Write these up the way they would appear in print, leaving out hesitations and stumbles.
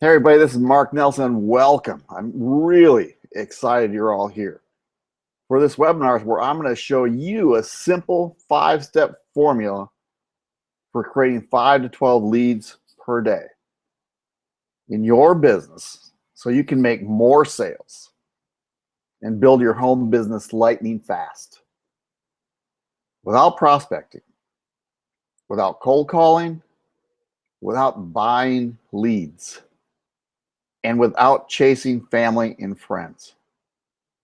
Hey everybody, this is Mark Nelson. Welcome. I'm really excited you're all here. For this webinar where I'm going to show you a simple 5-step formula for creating 5 to 12 leads per day in your business so you can make more sales and build your home business lightning fast without prospecting, without cold calling, without buying leads, and without chasing family and friends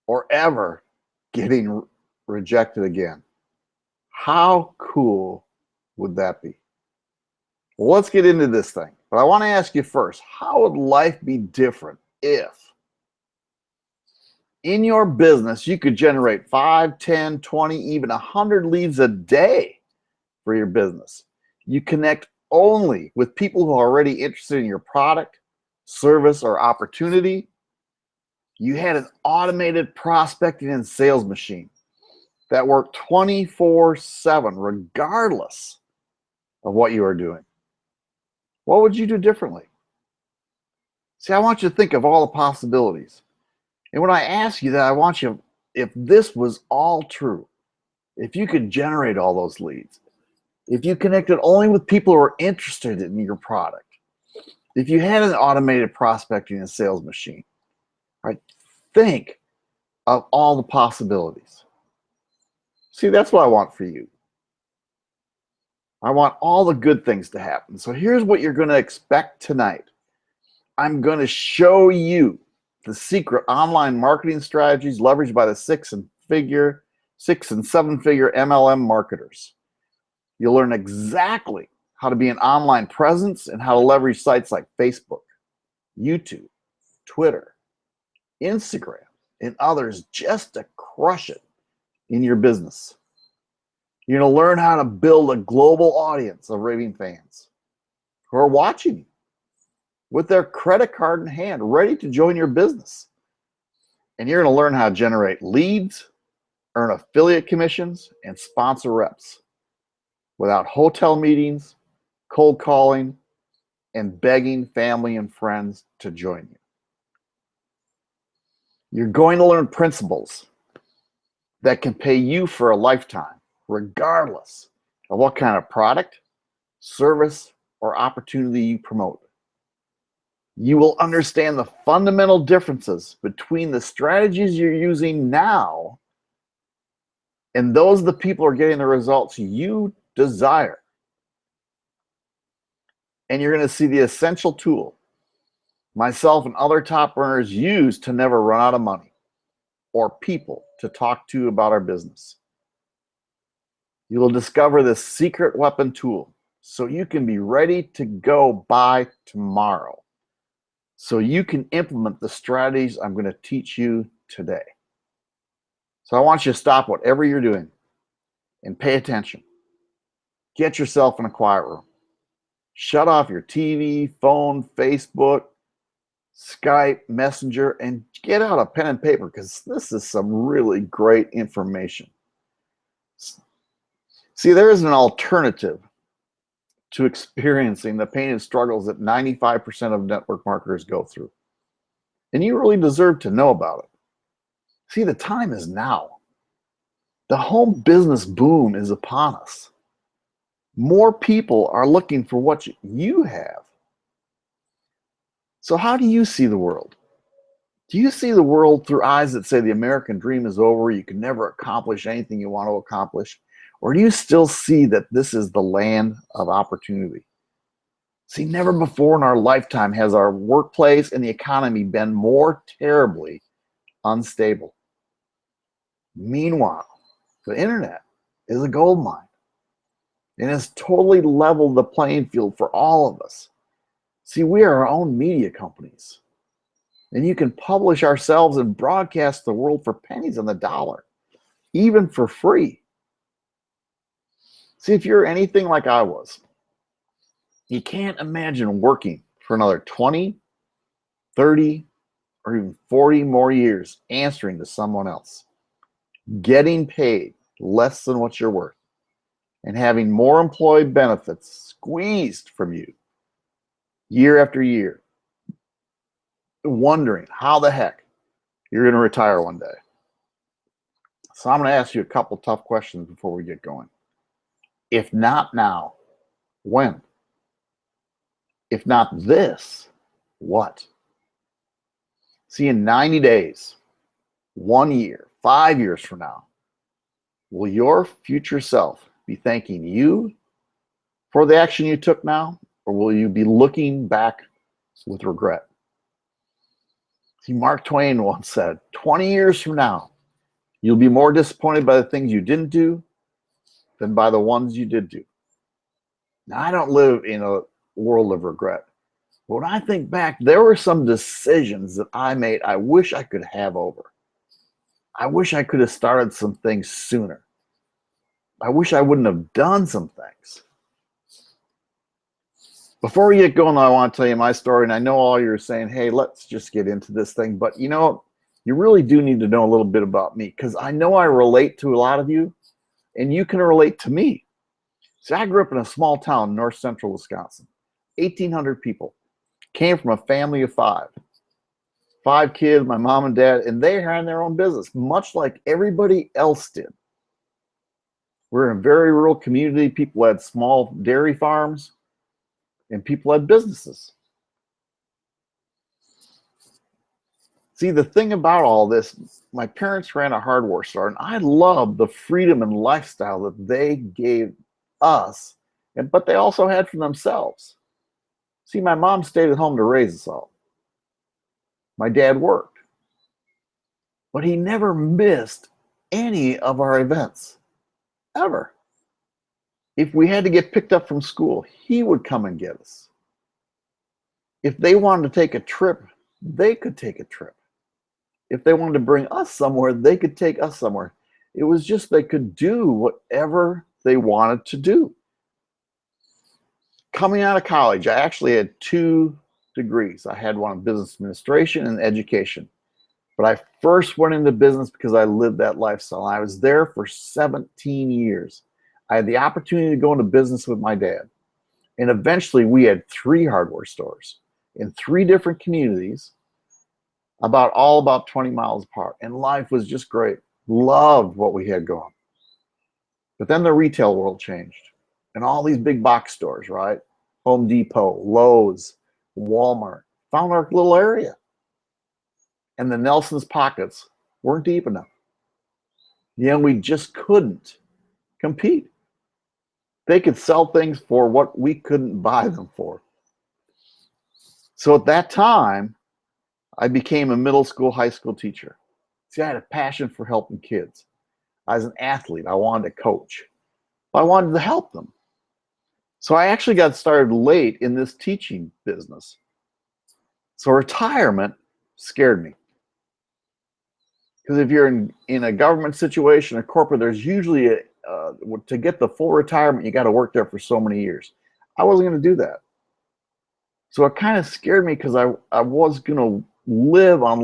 or ever getting rejected again. How cool would that be? Well, let's get into this thing. But I want to ask you first, how would life be different if in your business you could generate 5, 10, 20, even 100 leads a day for your business? You connect only with people who are already interested in your product, service, or opportunity. You had an automated prospecting and sales machine that worked 24/7, regardless of what you are doing. What would you do differently? See, I want you to think of all the possibilities. And when I ask you that, I want you, if this was all true, if you could generate all those leads, if you connected only with people who are interested in your product, if you had an automated prospecting and sales machine, right? Think of all the possibilities. See, that's what I want for you. I want all the good things to happen. So here's what you're going to expect tonight. I'm going to show you the secret online marketing strategies leveraged by the 6 and 7-figure MLM marketers. You'll learn exactly how to be an online presence and how to leverage sites like Facebook, YouTube, Twitter, Instagram, and others just to crush it in your business. You're going to learn how to build a global audience of raving fans who are watching you with their credit card in hand, ready to join your business. And you're going to learn how to generate leads, earn affiliate commissions, and sponsor reps without hotel meetings, cold calling, and begging family and friends to join you. You're going to learn principles that can pay you for a lifetime, regardless of what kind of product, service, or opportunity you promote. You will understand the fundamental differences between the strategies you're using now and those the people are getting the results you desire. And you're going to see the essential tool myself and other top earners use to never run out of money or people to talk to about our business. You will discover this secret weapon tool so you can be ready to go by tomorrow, so you can implement the strategies I'm going to teach you today. So I want you to stop whatever you're doing and pay attention. Get yourself in a quiet room. Shut off your TV, phone, Facebook, Skype, Messenger, and get out a pen and paper because this is some really great information. See, there is an alternative to experiencing the pain and struggles that 95% of network marketers go through. And you really deserve to know about it. See, the time is now. The home business boom is upon us. More people are looking for what you have. So how do you see the world? Do you see the world through eyes that say the American dream is over, you can never accomplish anything you want to accomplish? Or do you still see that this is the land of opportunity? See, never before in our lifetime has our workplace and the economy been more terribly unstable. Meanwhile, the internet is a gold mine and has totally leveled the playing field for all of us. See, we are our own media companies. And you can publish ourselves and broadcast the world for pennies on the dollar, even for free. See, if you're anything like I was, you can't imagine working for another 20, 30, or even 40 more years answering to someone else, getting paid less than what you're worth, and having more employee benefits squeezed from you year after year. wondering how the heck you're going to retire one day. So I'm going to ask you a couple tough questions before we get going. If not now, when? If not this, what? See, in 90 days, 1 year, 5 years from now, will your future self be thanking you for the action you took now, or will you be looking back with regret? See, Mark Twain once said, 20 years from now, you'll be more disappointed by the things you didn't do than by the ones you did do. Now, I don't live in a world of regret. But when I think back, there were some decisions that I made I wish I could have over. I wish I could have started some things sooner. I wish I wouldn't have done some things. Before we get going, I want to tell you my story, and I know all you're saying, hey, let's just get into this thing. But you know, you really do need to know a little bit about me, because I know I relate to a lot of you, and you can relate to me. See, I grew up in a small town in north central Wisconsin, 1,800 people. Came from a family of five kids, my mom and dad, and they ran their own business, much like everybody else did. We're in a very rural community. People had small dairy farms, and people had businesses. See, the thing about all this, my parents ran a hardware store, and I loved the freedom and lifestyle that they gave us, but they also had for themselves. See, my mom stayed at home to raise us all. My dad worked, but he never missed any of our events, ever. If we had to get picked up from school, he would come and get us. If they wanted to take a trip, they could take a trip. If they wanted to bring us somewhere, they could take us somewhere. It was just they could do whatever they wanted to do. Coming out of college, I actually had 2 degrees. I had one in business administration and education. But I first went into business because I lived that lifestyle. I was there for 17 years. I had the opportunity to go into business with my dad. And eventually we had 3 hardware stores in 3 different communities, about 20 miles apart. And life was just great. Loved what we had going. But then the retail world changed. And all these big box stores, right? Home Depot, Lowe's, Walmart, found our little area. And the Nelson's pockets weren't deep enough. We just couldn't compete. They could sell things for what we couldn't buy them for. So at that time, I became a middle school, high school teacher. See, I had a passion for helping kids. I was an athlete. I wanted to coach. I wanted to help them. So I actually got started late in this teaching business. So retirement scared me. Because if you're in a government situation, a corporate, there's usually to get the full retirement, you got to work there for so many years. I wasn't going to do that. So it kind of scared me because I was going to live on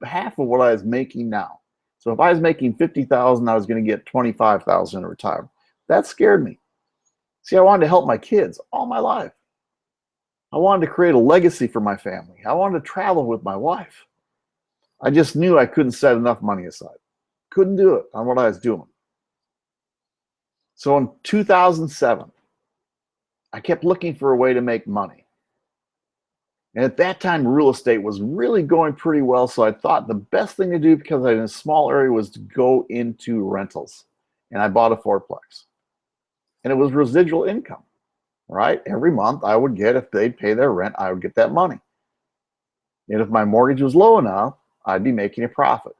half of what I was making now. So if I was making $50,000, I was going to get $25,000 in retirement. That scared me. See, I wanted to help my kids all my life. I wanted to create a legacy for my family. I wanted to travel with my wife. I just knew I couldn't set enough money aside. Couldn't do it on what I was doing. So in 2007, I kept looking for a way to make money. And at that time, real estate was really going pretty well. So I thought the best thing to do, because I was in a small area, was to go into rentals. And I bought a fourplex. And it was residual income, right? Every month I would get, if they'd pay their rent, I would get that money. And if my mortgage was low enough, I'd be making a profit.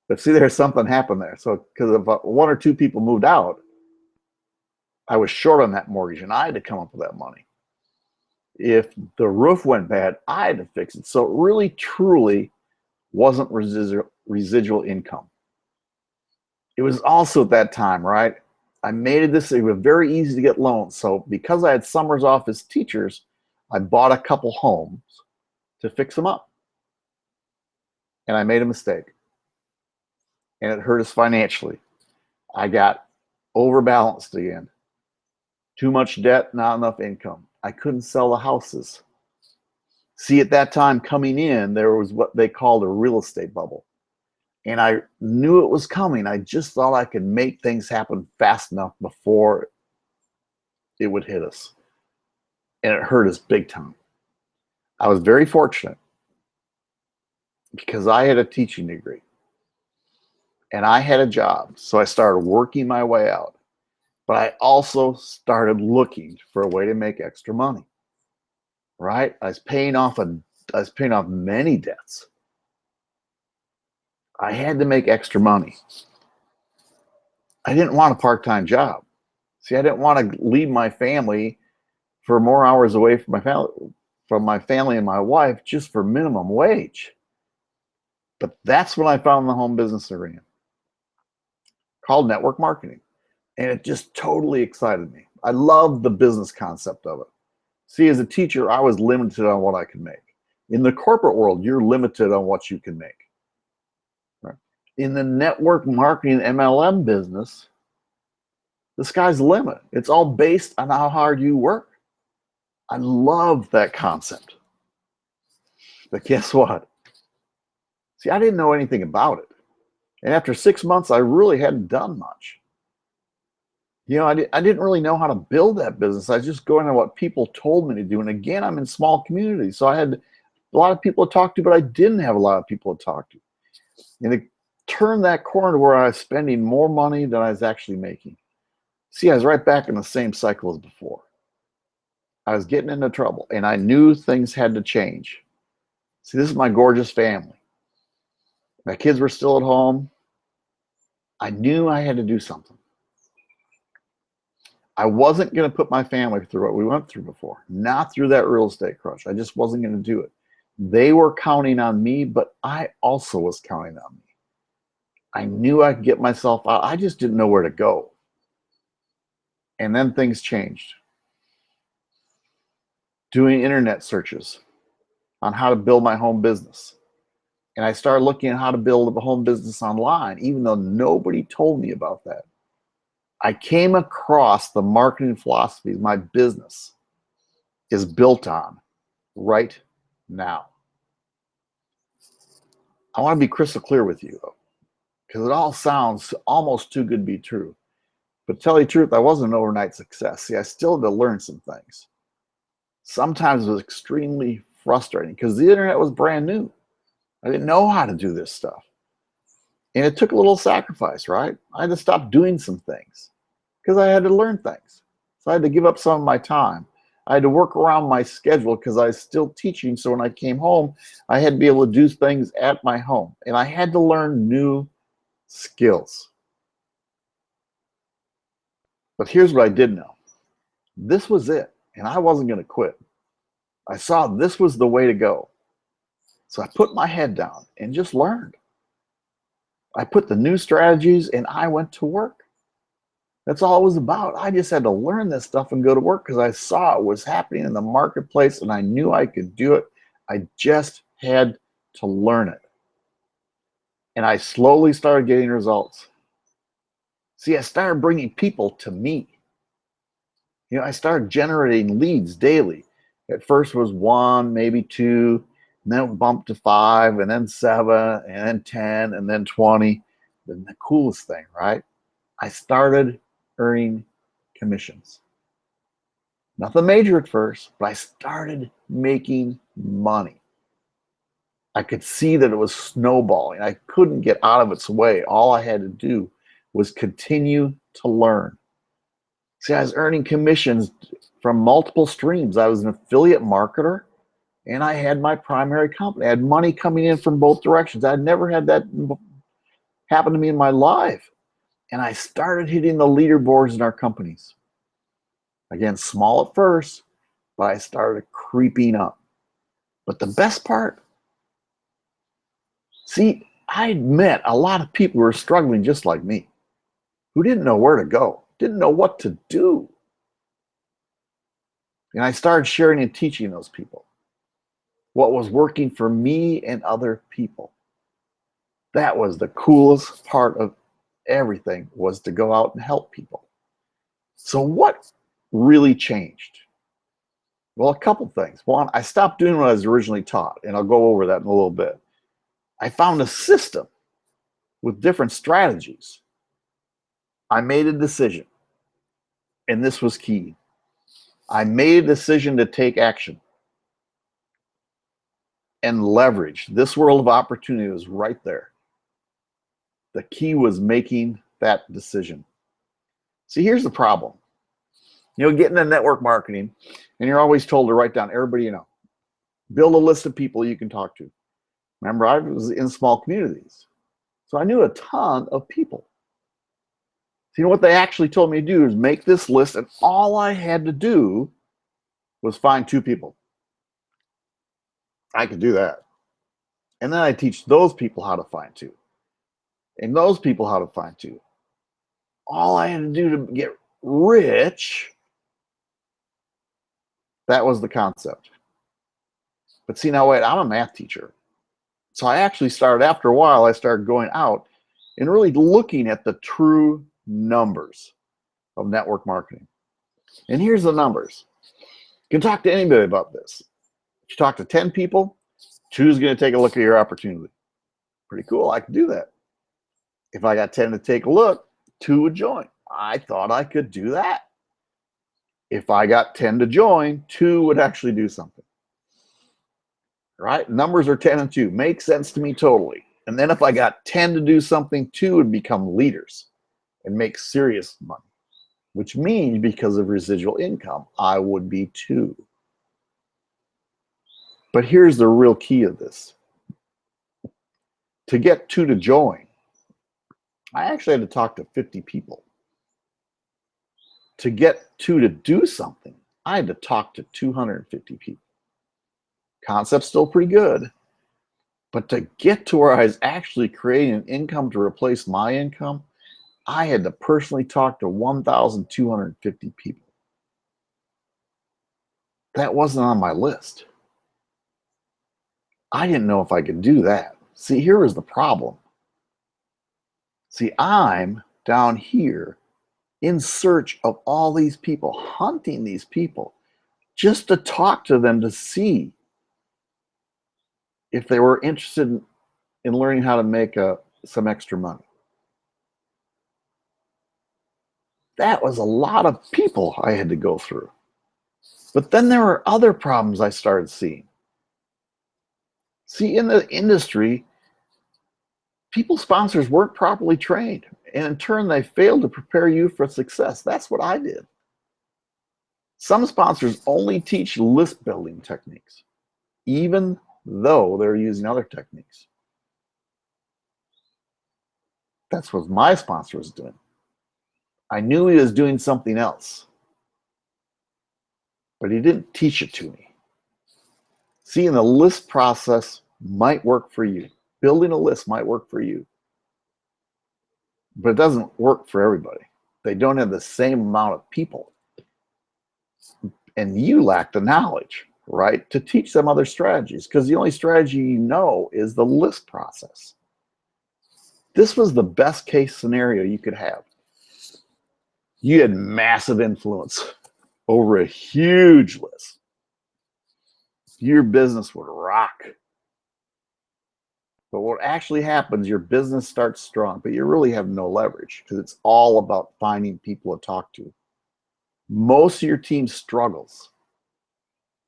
But see, there's something happened there. So because if 1 or 2 people moved out, I was short on that mortgage and I had to come up with that money. If the roof went bad, I had to fix it. So it really, truly wasn't residual income. It was also at that time, right? I made this, it was very easy to get loans. So because I had summers off as teachers, I bought a couple homes to fix them up. And I made a mistake. And it hurt us financially. I got overbalanced again. Too much debt, not enough income. I couldn't sell the houses. See, at that time coming in, there was what they called a real estate bubble. And I knew it was coming. I just thought I could make things happen fast enough before it would hit us. And it hurt us big time. I was very fortunate because I had a teaching degree and I had a job. So I started working my way out. But I also started looking for a way to make extra money. Right? I was paying off many debts. I had to make extra money. I didn't want a part-time job. See, I didn't want to leave my family for more hours away from my family and my wife just for minimum wage. But that's when I found the home business arena called network marketing. And it just totally excited me. I loved the business concept of it. See, as a teacher, I was limited on what I could make. In the corporate world, you're limited on what you can make. Right? In the network marketing MLM business, the sky's the limit. It's all based on how hard you work. I love that concept. But guess what? See, I didn't know anything about it. And after 6 months, I really hadn't done much. You know, I didn't really know how to build that business. I was just going on what people told me to do. And again, I'm in small communities. So I had a lot of people to talk to, but I didn't have a lot of people to talk to. And it turned that corner to where I was spending more money than I was actually making. See, I was right back in the same cycle as before. I was getting into trouble and I knew things had to change. See, this is my gorgeous family. My kids were still at home. I knew I had to do something. I wasn't going to put my family through what we went through before, not through that real estate crush. I just wasn't going to do it. They were counting on me, but I also was counting on me. I knew I could get myself out. I just didn't know where to go. And then things changed. Doing internet searches on how to build my home business. And I started looking at how to build a home business online, even though nobody told me about that. I came across the marketing philosophies my business is built on right now. I want to be crystal clear with you, though, because it all sounds almost too good to be true. But to tell you the truth, I wasn't an overnight success. See, I still had to learn some things. Sometimes it was extremely frustrating because the internet was brand new. I didn't know how to do this stuff. And it took a little sacrifice, right? I had to stop doing some things because I had to learn things. So I had to give up some of my time. I had to work around my schedule because I was still teaching. So when I came home, I had to be able to do things at my home. And I had to learn new skills. But here's what I did know. This was it. And I wasn't going to quit. I saw this was the way to go. So I put my head down and just learned. I put the new strategies and I went to work. That's all it was about. I just had to learn this stuff and go to work because I saw it was happening in the marketplace and I knew I could do it. I just had to learn it. And I slowly started getting results. See, I started bringing people to me. You know, I started generating leads daily. At first was 1, maybe 2, and then it bumped to 5, and then 7, and then 10, and then 20. Then the coolest thing, right? I started earning commissions. Nothing major at first, but I started making money. I could see that it was snowballing. I couldn't get out of its way. All I had to do was continue to learn. See, I was earning commissions from multiple streams. I was an affiliate marketer and I had my primary company. I had money coming in from both directions. I'd never had that happen to me in my life. And I started hitting the leaderboards in our companies. Again, small at first, but I started creeping up. But the best part, see, I met a lot of people who were struggling just like me, who didn't know where to go, didn't know what to do. And I started sharing and teaching those people what was working for me and other people. That was the coolest part of everything, was to go out and help people. So what really changed? Well, a couple things. One, I stopped doing what I was originally taught, and I'll go over that in a little bit. I found a system with different strategies. I made a decision, and this was key. I made a decision to take action and leverage. This world of opportunity was right there. The key was making that decision. See, here's the problem. Get into network marketing, and you're always told to write down everybody you know. Build a list of people you can talk to. Remember, I was in small communities, so I knew a ton of people. So what they actually told me to do is make this list, and all I had to do was find 2 people. I could do that. And then I teach those people how to find 2. And those people how to find 2. All I had to do to get rich, that was the concept. But see, now wait, I'm a math teacher. So I actually started, after a while, I started going out and really looking at the true numbers of network marketing. And here's the numbers. You can talk to anybody about this. If you talk to 10 people, 2 is going to take a look at your opportunity. Pretty cool. I could do that. If I got 10 to take a look, 2 would join. I thought I could do that. If I got 10 to join, 2 would actually do something. Right? Numbers are 10 and 2. Makes sense to me totally. And then if I got 10 to do something, 2 would become leaders and make serious money, which means because of residual income, I would be 2. But here's the real key of this. To get 2 to join, I actually had to talk to 50 people. To get 2 to do something, I had to talk to 250 people. Concept's still pretty good, but to get to where I was actually creating an income to replace my income, I had to personally talk to 1,250 people. That wasn't on my list. I didn't know if I could do that. See, here was the problem. See, I'm down here in search of all these people, hunting these people, just to talk to them to see if they were interested in learning how to make some extra money. That was a lot of people I had to go through. But then there were other problems I started seeing. See, in the industry, people sponsors weren't properly trained, and in turn, they failed to prepare you for success. That's what I did. Some sponsors only teach list building techniques, even though they're using other techniques. That's what my sponsor was doing. I knew he was doing something else, but he didn't teach it to me. Seeing the list process might work for you. Building a list might work for you, but it doesn't work for everybody. They don't have the same amount of people. And you lack the knowledge, right, to teach them other strategies, because the only strategy you know is the list process. This was the best case scenario you could have. You had massive influence over a huge list. Your business would rock. But what actually happens, your business starts strong, but you really have no leverage because it's all about finding people to talk to. Most of your team struggles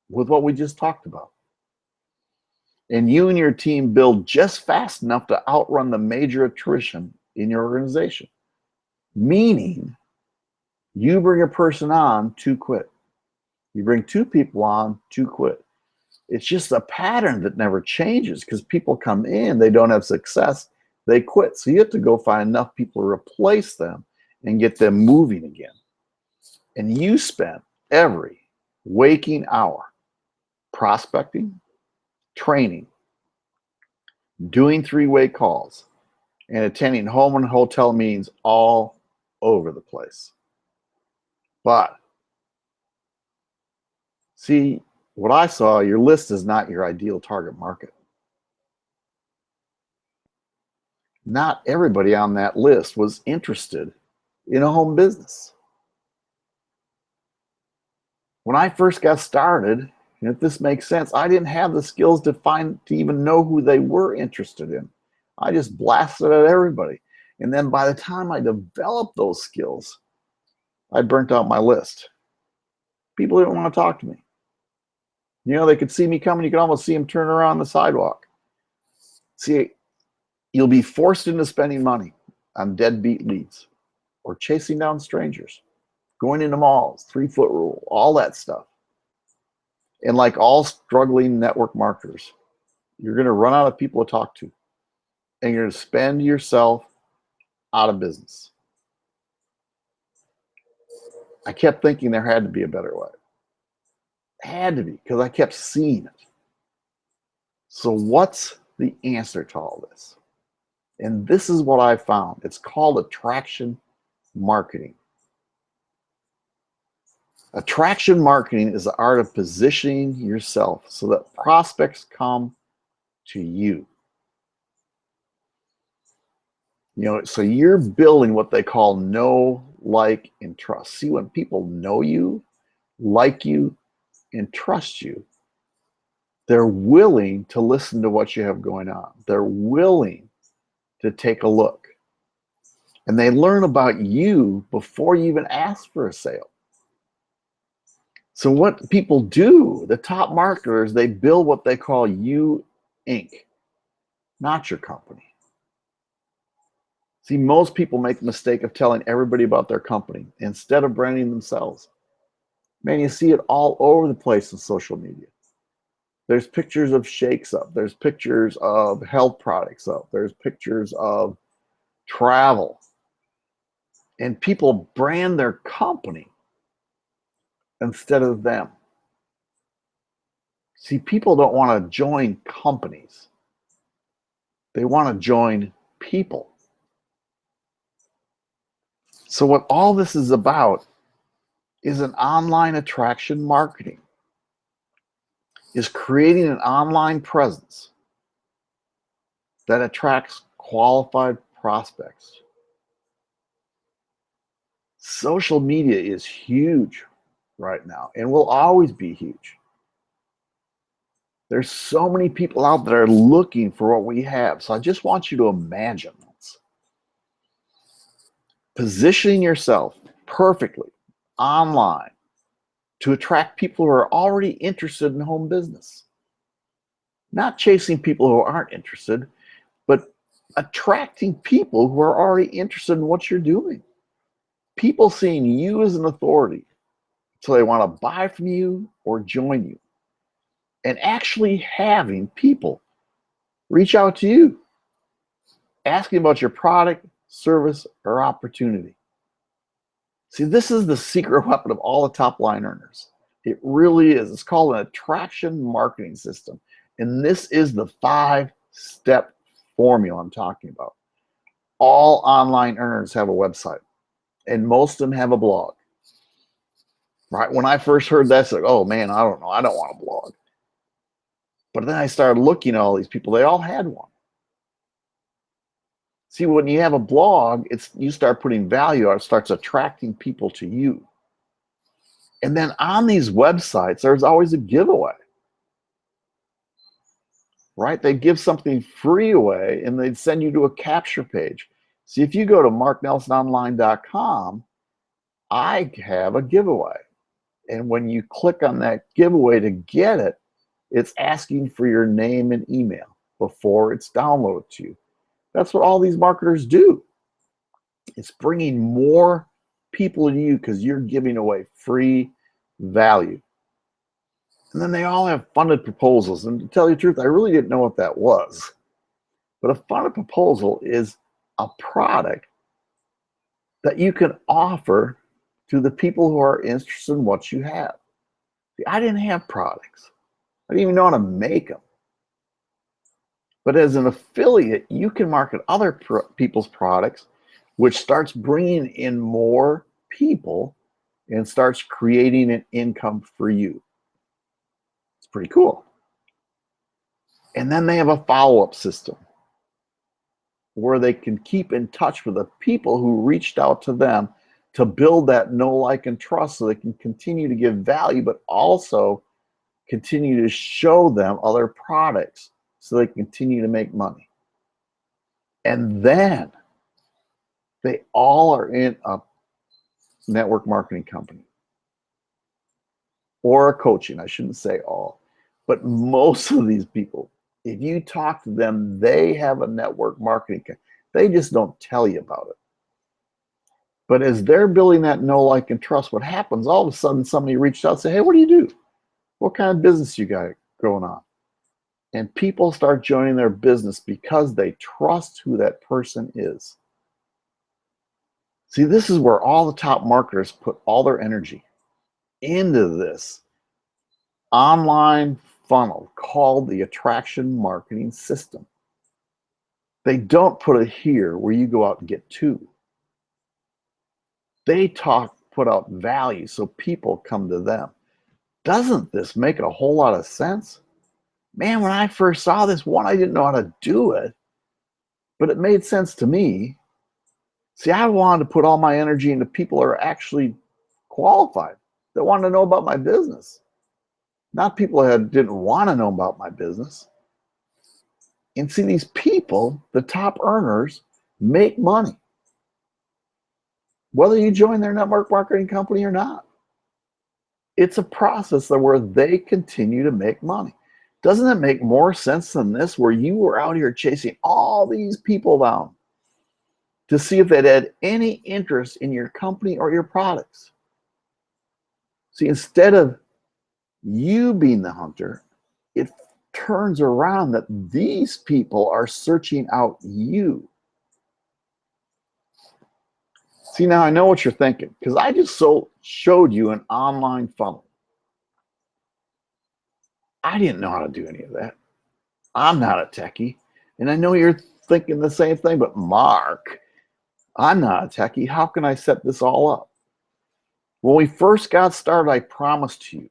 with what we just talked about. And you and your team build just fast enough to outrun the major attrition in your organization. Meaning, you bring a person on, 2 quit. You bring 2 people on, 2 quit. It's just a pattern that never changes because people come in, they don't have success, they quit. So you have to go find enough people to replace them and get them moving again. And you spend every waking hour prospecting, training, doing 3-way calls, and attending home and hotel meetings all over the place. But see, what I saw, your list is not your ideal target market. Not everybody on that list was interested in a home business. When I first got started, and if this makes sense, I didn't have the skills to even know who they were interested in. I just blasted at everybody. And then by the time I developed those skills, I burnt out my list. People didn't want to talk to me. You know, they could see me coming. You could almost see them turn around the sidewalk. See, you'll be forced into spending money on deadbeat leads or chasing down strangers, going into malls, 3-foot rule, all that stuff. And like all struggling network marketers, you're going to run out of people to talk to, and you're going to spend yourself out of business. I kept thinking there had to be a better way. It had to be, because I kept seeing it. So what's the answer to all this? And this is what I found. It's called attraction marketing. Attraction marketing is the art of positioning yourself so that prospects come to you. You know, so you're building what they call know, like, and trust. See, when people know you, like you, and trust you, they're willing to listen to what you have going on. They're willing to take a look. And they learn about you before you even ask for a sale. So what people do, the top marketers, they build what they call You Inc., not your company. See, most people make the mistake of telling everybody about their company instead of branding themselves. Man, you see it all over the place in social media. There's pictures of shakes up. There's pictures of health products up. There's pictures of travel. And people brand their company instead of them. See, people don't want to join companies. They want to join people. So what all this is about is an online attraction marketing, is creating an online presence that attracts qualified prospects. Social media is huge right now and will always be huge. There's so many people out there looking for what we have. So I just want you to imagine this. Positioning yourself perfectly online to attract people who are already interested in home business. Not chasing people who aren't interested, but attracting people who are already interested in what you're doing. People seeing you as an authority, so they want to buy from you or join you. And actually having people reach out to you, asking about your product, service, or opportunity. See, this is the secret weapon of all the top line earners. It really is. It's called an attraction marketing system. And this is the 5-step formula I'm talking about. All online earners have a website, and most of them have a blog. Right? When I first heard that, I said, oh man, I don't know. I don't want a blog. But then I started looking at all these people. They all had one. See, when you have a blog, you start putting value out. It starts attracting people to you. And then on these websites, there's always a giveaway. Right? They'd give something free away and they'd send you to a capture page. See, if you go to marknelsononline.com, I have a giveaway. And when you click on that giveaway to get it, it's asking for your name and email before it's downloaded to you. That's what all these marketers do. It's bringing more people to you because you're giving away free value. And then they all have funded proposals. And to tell you the truth, I really didn't know what that was. But a funded proposal is a product that you can offer to the people who are interested in what you have. See, I didn't have products. I didn't even know how to make them. But as an affiliate, you can market other people's products, which starts bringing in more people and starts creating an income for you. It's pretty cool. And then they have a follow-up system where they can keep in touch with the people who reached out to them to build that know, like, and trust so they can continue to give value, but also continue to show them other products so they can continue to make money. And then they all are in a network marketing company or a coaching. I shouldn't say all, but most of these people, if you talk to them, they have a network marketing company. They just don't tell you about it. But as they're building that know, like, and trust, what happens, all of a sudden somebody reached out and said, hey, what do you do? What kind of business you got going on? And people start joining their business because they trust who that person is. See, this is where all the top marketers put all their energy into this online funnel called the attraction marketing system. They don't put it here where you go out and get two. They put out value so people come to them. Doesn't this make a whole lot of sense? Man, when I first saw this, one, I didn't know how to do it, but it made sense to me. See, I wanted to put all my energy into people that are actually qualified, that want to know about my business, not people that didn't want to know about my business. And see, these people, the top earners, make money, whether you join their network marketing company or not. It's a process where they continue to make money. Doesn't it make more sense than this, where you were out here chasing all these people down to see if they'd had any interest in your company or your products? See, instead of you being the hunter, it turns around that these people are searching out you. See, now I know what you're thinking, because I just showed you an online funnel. I didn't know how to do any of that. I'm not a techie. And I know you're thinking the same thing, but Mark, I'm not a techie. How can I set this all up? When we first got started, I promised you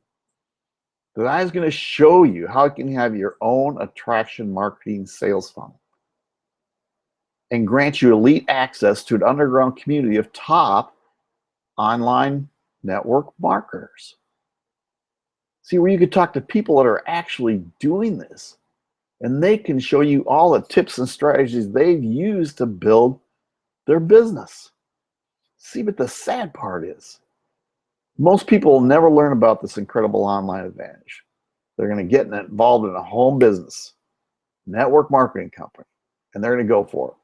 that I was going to show you how you can have your own attraction marketing sales funnel and grant you elite access to an underground community of top online network marketers. See, where you could talk to people that are actually doing this, and they can show you all the tips and strategies they've used to build their business. See, but the sad part is, most people will never learn about this incredible online advantage. They're going to get involved in a home business, network marketing company, and they're going to go for it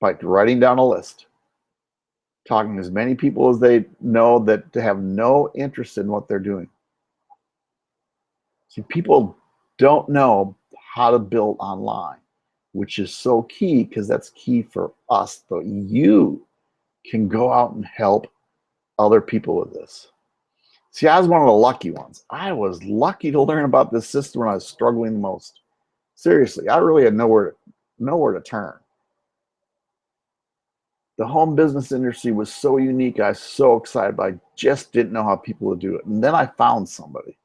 by writing down a list, talking to as many people as they know that have no interest in what they're doing. See, people don't know how to build online, which is so key, because that's key for us. So you can go out and help other people with this. See, I was one of the lucky ones. I was lucky to learn about this system when I was struggling the most. Seriously, I really had nowhere to turn. The home business industry was so unique. I was so excited, but I just didn't know how people would do it. And then I found somebody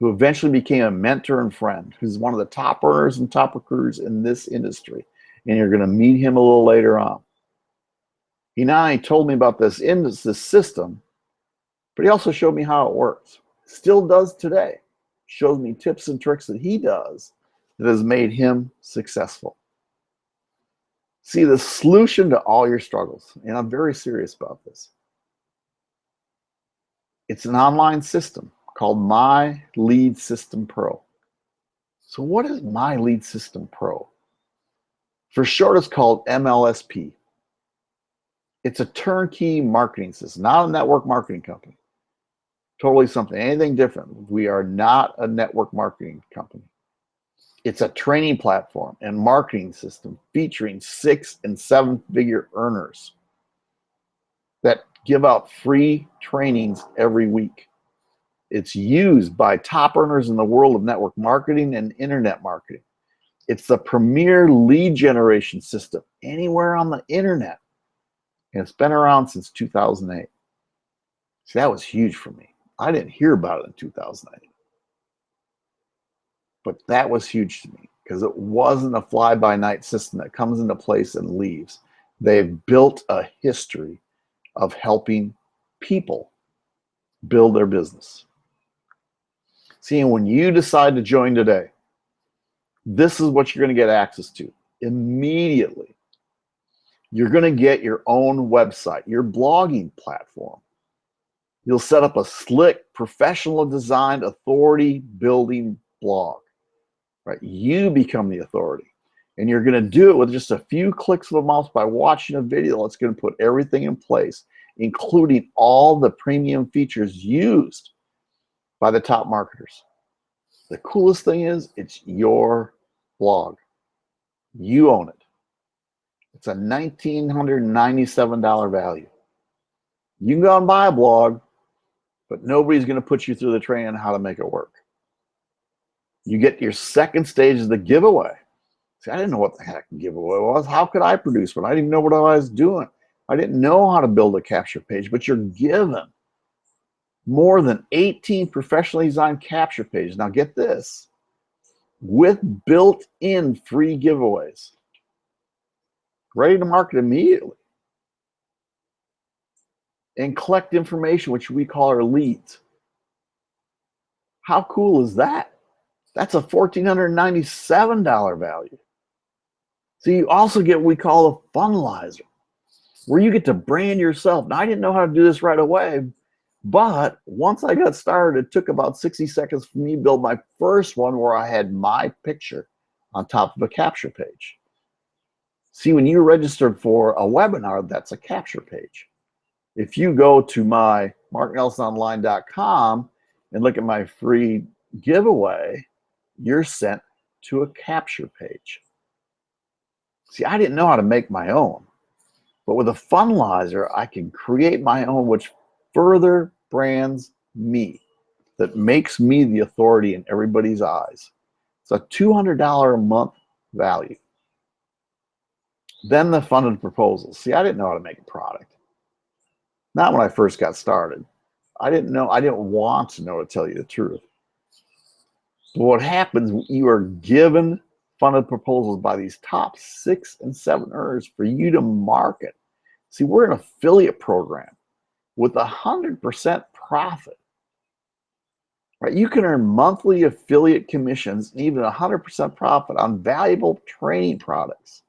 who eventually became a mentor and friend, who's one of the top earners and top recruiters in this industry. And you're going to meet him a little later on. He not only told me about this system, but he also showed me how it works. Still does today. Shows me tips and tricks that he does that has made him successful. See, the solution to all your struggles, and I'm very serious about this, it's an online system called My Lead System Pro. So what is My Lead System Pro? For short, it's called MLSP. It's a turnkey marketing system, not a network marketing company. Totally something, anything different. We are not a network marketing company. It's a training platform and marketing system featuring 6- and 7-figure earners that give out free trainings every week. It's used by top earners in the world of network marketing and internet marketing. It's the premier lead generation system anywhere on the internet. And it's been around since 2008. See, that was huge for me. I didn't hear about it in 2008. But that was huge to me, because it wasn't a fly-by-night system that comes into place and leaves. They've built a history of helping people build their business. See, when you decide to join today, this is what you're going to get access to immediately. You're going to get your own website, your blogging platform. You'll set up a slick, professional designed, authority building blog, right? You become the authority. And you're going to do it with just a few clicks of a mouse by watching a video that's going to put everything in place, including all the premium features used by the top marketers. The coolest thing is it's your blog. You own it. It's a $1,997 value. You can go and buy a blog, but nobody's going to put you through the training on how to make it work. You get your second stage of the giveaway. See, I didn't know what the heck a giveaway was. How could I produce one? I didn't even know what I was doing. I didn't know how to build a capture page, but you're given more than 18 professionally designed capture pages. Now get this, with built-in free giveaways. Ready to market immediately. And collect information, which we call our leads. How cool is that? That's a $1,497 value. So you also get what we call a funnelizer, where you get to brand yourself. Now, I didn't know how to do this right away, but once I got started, it took about 60 seconds for me to build my first one where I had my picture on top of a capture page. See, when you registered for a webinar, that's a capture page. If you go to my marknelsononline.com and look at my free giveaway, you're sent to a capture page. See, I didn't know how to make my own, but with a funnelizer, I can create my own, which further brands me, that makes me the authority in everybody's eyes. It's a $200 a month value. Then the funded proposals. See, I didn't know how to make a product. Not when I first got started. I didn't want to know, to tell you the truth. But what happens, you are given funded proposals by these top 6 and 7 earners for you to market. See, we're an affiliate program with 100% profit. Right? You can earn monthly affiliate commissions and even 100% profit on valuable training products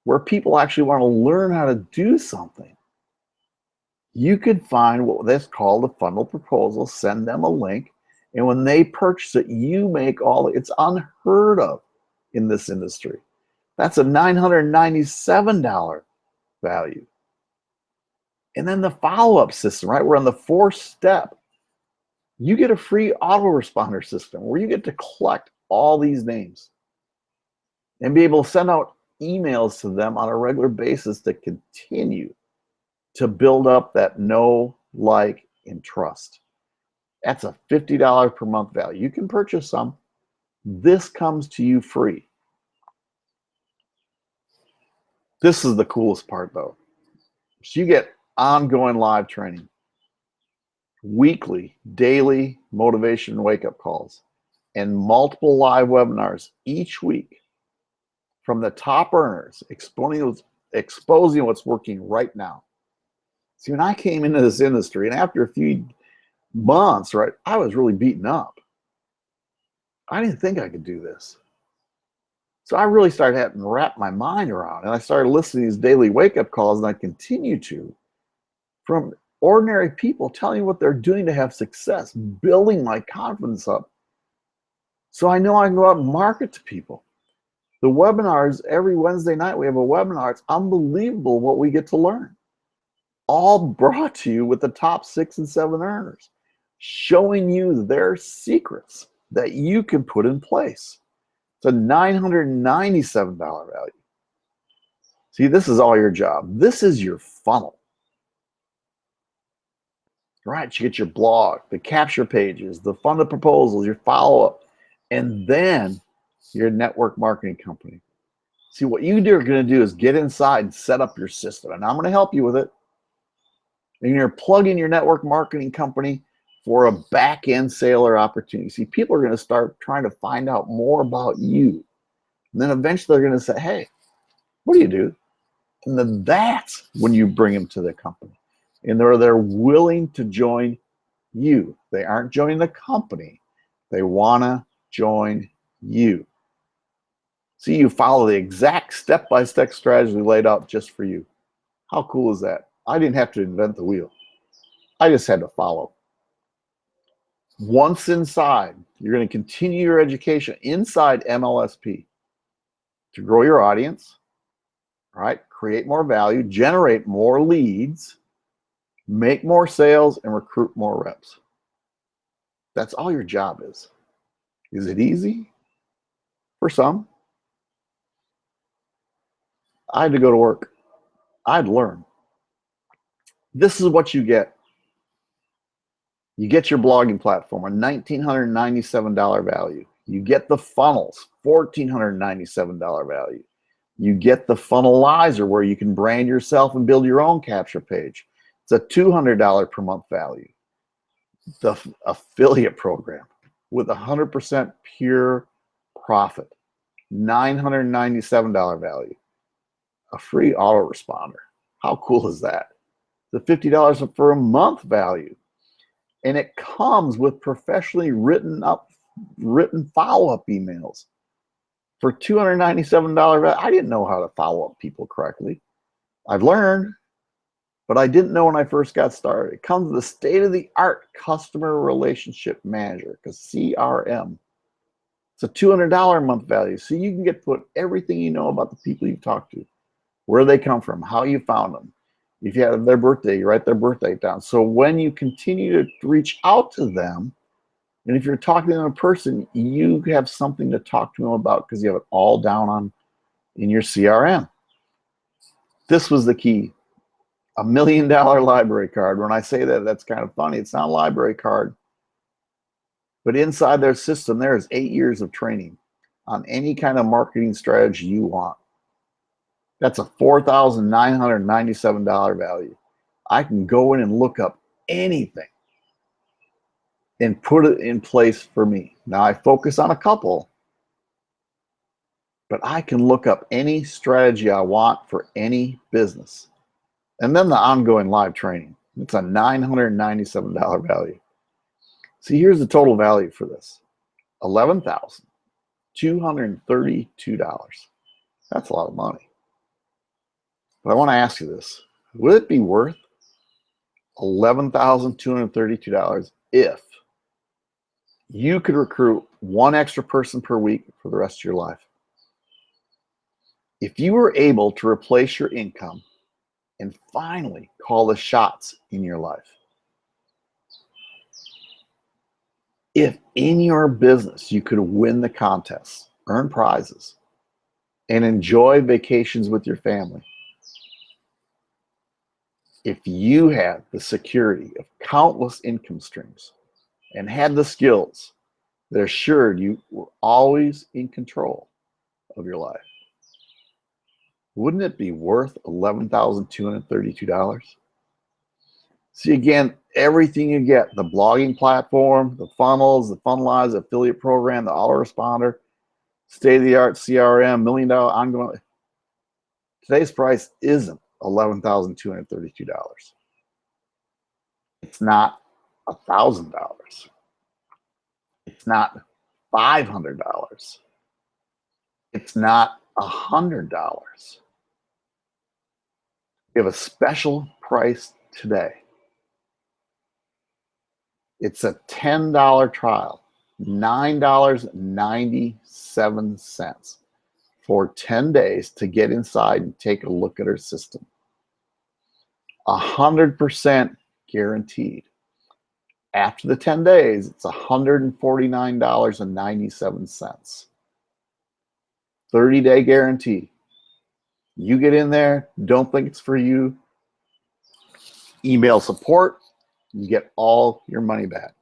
where people actually want to learn how to do something. You could find what that's called a funnel proposal, send them a link, and when they purchase it, you make all, it's unheard of in this industry. That's a $997 value. And then the follow-up system, right? We're on the 4th step. You get a free autoresponder system where you get to collect all these names and be able to send out emails to them on a regular basis to continue to build up that know, like, and trust. That's a $50 per month value. You can purchase some. This comes to you free. This is the coolest part, though. So you get ongoing live training, weekly, daily motivation wake-up calls, and multiple live webinars each week from the top earners, exposing what's working right now. See, when I came into this industry, and after a few months, right, I was really beaten up. I didn't think I could do this. So I really started having to wrap my mind around it. And I started listening to these daily wake-up calls, and I continue to, from ordinary people telling me what they're doing to have success, building my confidence up. So I know I can go out and market to people. The webinars, every Wednesday night we have a webinar. It's unbelievable what we get to learn. All brought to you with the top 6 and 7 earners, showing you their secrets that you can put in place. It's a $997 value. See, this is all your job. This is your funnel. Right, you get your blog, the capture pages, the funded proposals, your follow-up, and then your network marketing company. See, what you are going to do is get inside and set up your system, and I'm going to help you with it. And you're plugging your network marketing company for a back-end sailor opportunity. See, people are going to start trying to find out more about you. And then eventually they're going to say, hey, what do you do? And then that's when you bring them to the company. And they're willing to join you. They aren't joining the company. They want to join you. See, you follow the exact step-by-step strategy laid out just for you. How cool is that? I didn't have to invent the wheel. I just had to follow. Once inside, you're going to continue your education inside MLSP to grow your audience, right? Create more value, generate more leads, make more sales, and recruit more reps. That's all your job is. Is it easy? For some. I had to go to work. I'd learn. This is what you get. You get your blogging platform, a $1,997 value. You get the funnels, $1,497 value. You get the funnelizer where you can brand yourself and build your own capture page. It's a $200 per month value. The affiliate program with 100% pure profit, $997 value. A free autoresponder. How cool is that? The $50 for a month value. And it comes with professionally written follow-up emails for $297. I didn't know how to follow up people correctly. I've learned, but I didn't know when I first got started. It comes with a state-of-the-art customer relationship manager, because CRM. It's a $200 a month value, so you can put everything you know about the people you've talked to, where they come from, how you found them. If you have their birthday, you write their birthday down. So when you continue to reach out to them, and if you're talking to them in person, you have something to talk to them about because you have it all down in your CRM. This was the key. $1 million library card. When I say that, that's kind of funny. It's not a library card. But inside their system, there is 8 years of training on any kind of marketing strategy you want. That's a $4,997 value. I can go in and look up anything and put it in place for me. Now I focus on a couple, but I can look up any strategy I want for any business. And then the ongoing live training. It's a $997 value. See, here's the total value for this. $11,232. That's a lot of money. But I want to ask you this. Would it be worth $11,232 if you could recruit one extra person per week for the rest of your life? If you were able to replace your income and finally call the shots in your life. If in your business you could win the contests, earn prizes, and enjoy vacations with your family. If you had the security of countless income streams and had the skills that assured you were always in control of your life, wouldn't it be worth $11,232? See, again, everything you get, the blogging platform, the funnels, the funnelize, affiliate program, the autoresponder, state-of-the-art CRM, $1 million ongoing. Today's price isn't $11,232. It's not $1,000. It's not $500. It's not $100. We have a special price today. It's a $10 trial, $9.97 for 10 days to get inside and take a look at our system. 100% guaranteed. After the 10 days, it's $149.97. 30-day guarantee. You get in there, don't think it's for you, email support, you get all your money back.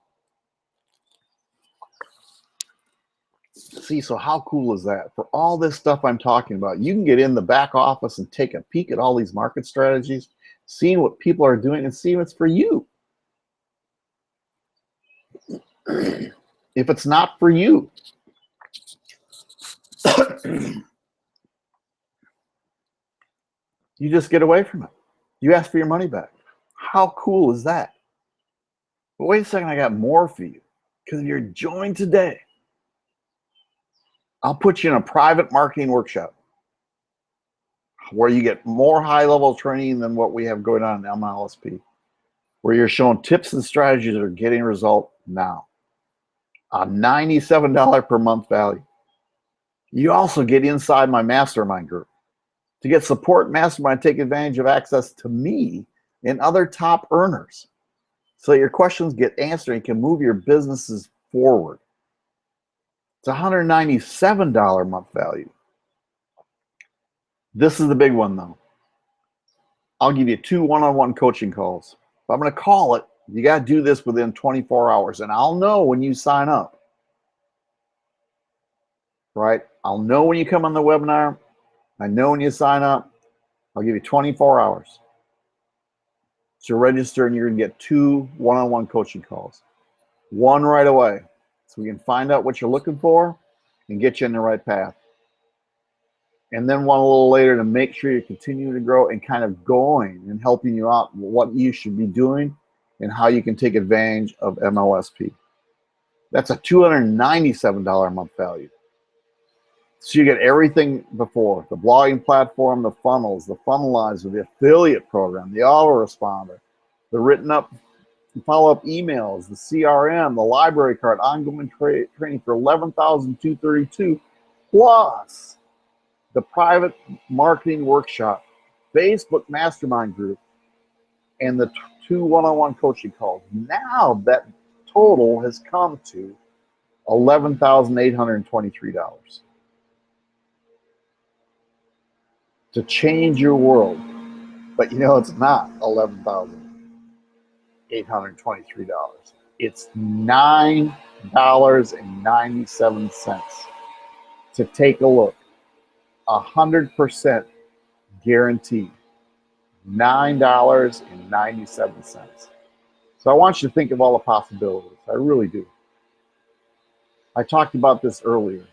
See, so how cool is that? For all this stuff I'm talking about, you can get in the back office and take a peek at all these market strategies, seeing what people are doing and seeing what's for you. If it's not for you, You just get away from it. You ask for your money back. How cool is that? But wait a second, I got more for you. Because if you're joined today, I'll put you in a private marketing workshop where you get more high-level training than what we have going on in MLSP, where you're shown tips and strategies that are getting result now. A $97 per month value. You also get inside my mastermind group. To get support mastermind, take advantage of access to me and other top earners so that your questions get answered and can move your businesses forward. It's a $197 a month value. This is the big one though. I'll give you 2 one-on-one coaching calls. If I'm going to call it, you got to do this within 24 hours. And I'll know when you sign up. Right? I'll know when you come on the webinar. I know when you sign up. I'll give you 24 hours to register, and you're going to get 2 one-on-one coaching calls. One right away, so we can find out what you're looking for and get you in the right path. And then one a little later to make sure you're continuing to grow and kind of going and helping you out what you should be doing and how you can take advantage of MLSP. That's a $297 a month value. So you get everything before: the blogging platform, the funnels, the funnelizer, the affiliate program, the autoresponder, the written up follow-up emails, the CRM, the library card, ongoing training for $11,232, plus the private marketing workshop, Facebook mastermind group, and the 2 one-on-one coaching calls. Now that total has come to $11,823 to change your world. But you know, it's not $11,823. It's $9.97 to take a look. 100% guaranteed. $9.97. So I want you to think of all the possibilities. I really do. I talked about this earlier.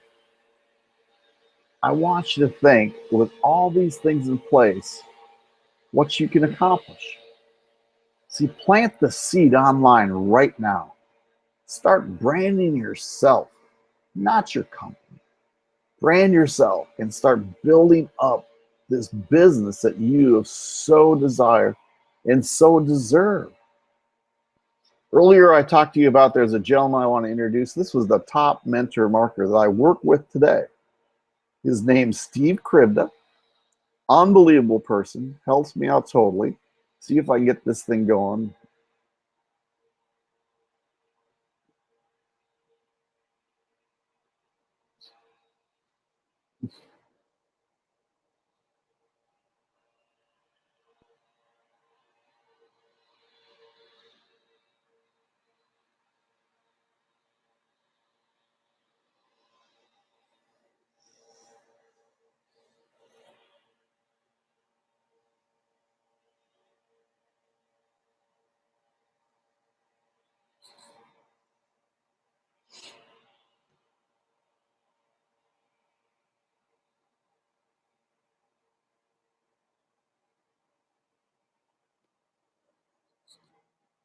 I want you to think, with all these things in place, what you can accomplish. See, plant the seed online right now. Start branding yourself, not your company. Brand yourself and start building up this business that you have so desire and so deserve. Earlier, I talked to you about there's a gentleman I want to introduce. This was the top mentor marketer that I work with today. His name's Steve Kribda. Unbelievable person. Helps me out totally. See if I can get this thing going.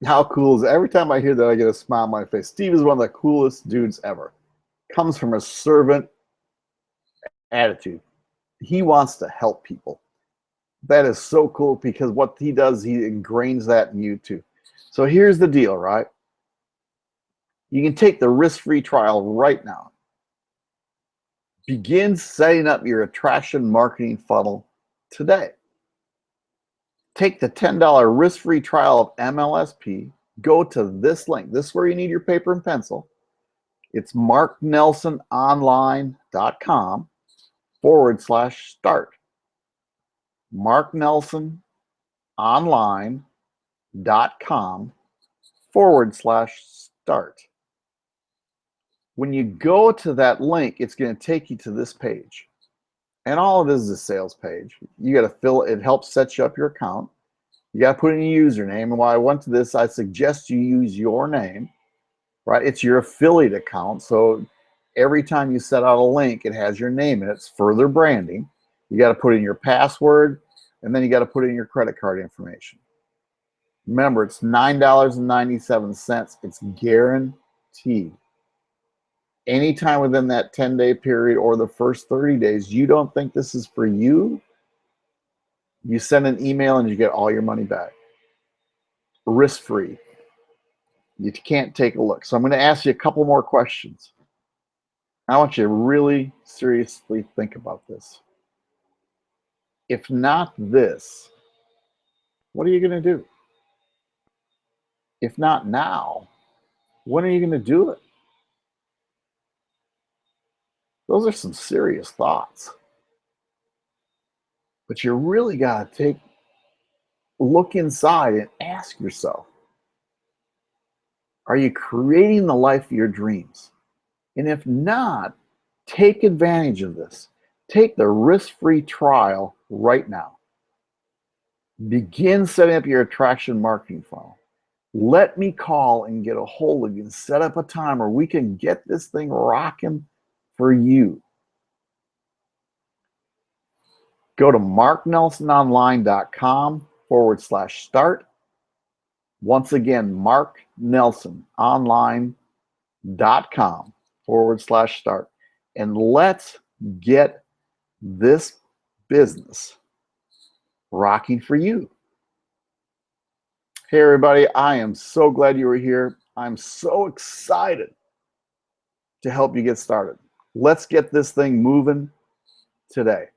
How cool is it? Every time I hear that, I get a smile on my face. Steve is one of the coolest dudes ever. Comes from a servant attitude. He wants to help people. That is so cool because what he does, he ingrains that in you too. So here's the deal, right? You can take the risk-free trial right now. Begin setting up your attraction marketing funnel today. Take the $10 risk-free trial of MLSP. Go to this link. This is where you need your paper and pencil. It's marknelsononline.com/start. marknelsononline.com/start. When you go to that link, it's going to take you to this page. And all it is a sales page. You got to fill it. It helps set you up your account. You got to put in your username. And while I went to this, I suggest you use your name, right? It's your affiliate account. So every time you set out a link, it has your name in it. It's further branding. You got to put in your password. and then you got to put in your credit card information. Remember, it's $9.97. It's guaranteed. Anytime within that 10-day period or the first 30 days, you don't think this is for you, you send an email and you get all your money back. Risk-free. You can't take a look. So I'm going to ask you a couple more questions. I want you to really seriously think about this. If not this, what are you going to do? If not now, when are you going to do it? Those are some serious thoughts. But you really got to look inside and ask yourself, are you creating the life of your dreams? And if not, take advantage of this. Take the risk-free trial right now. Begin setting up your attraction marketing funnel. Let me call and get a hold of you and set up a time where we can get this thing rocking for you. Go to marknelsononline.com/start. Once again, marknelsononline.com/start. And let's get this business rocking for you. Hey, everybody, I am so glad you were here. I'm so excited to help you get started. Let's get this thing moving today.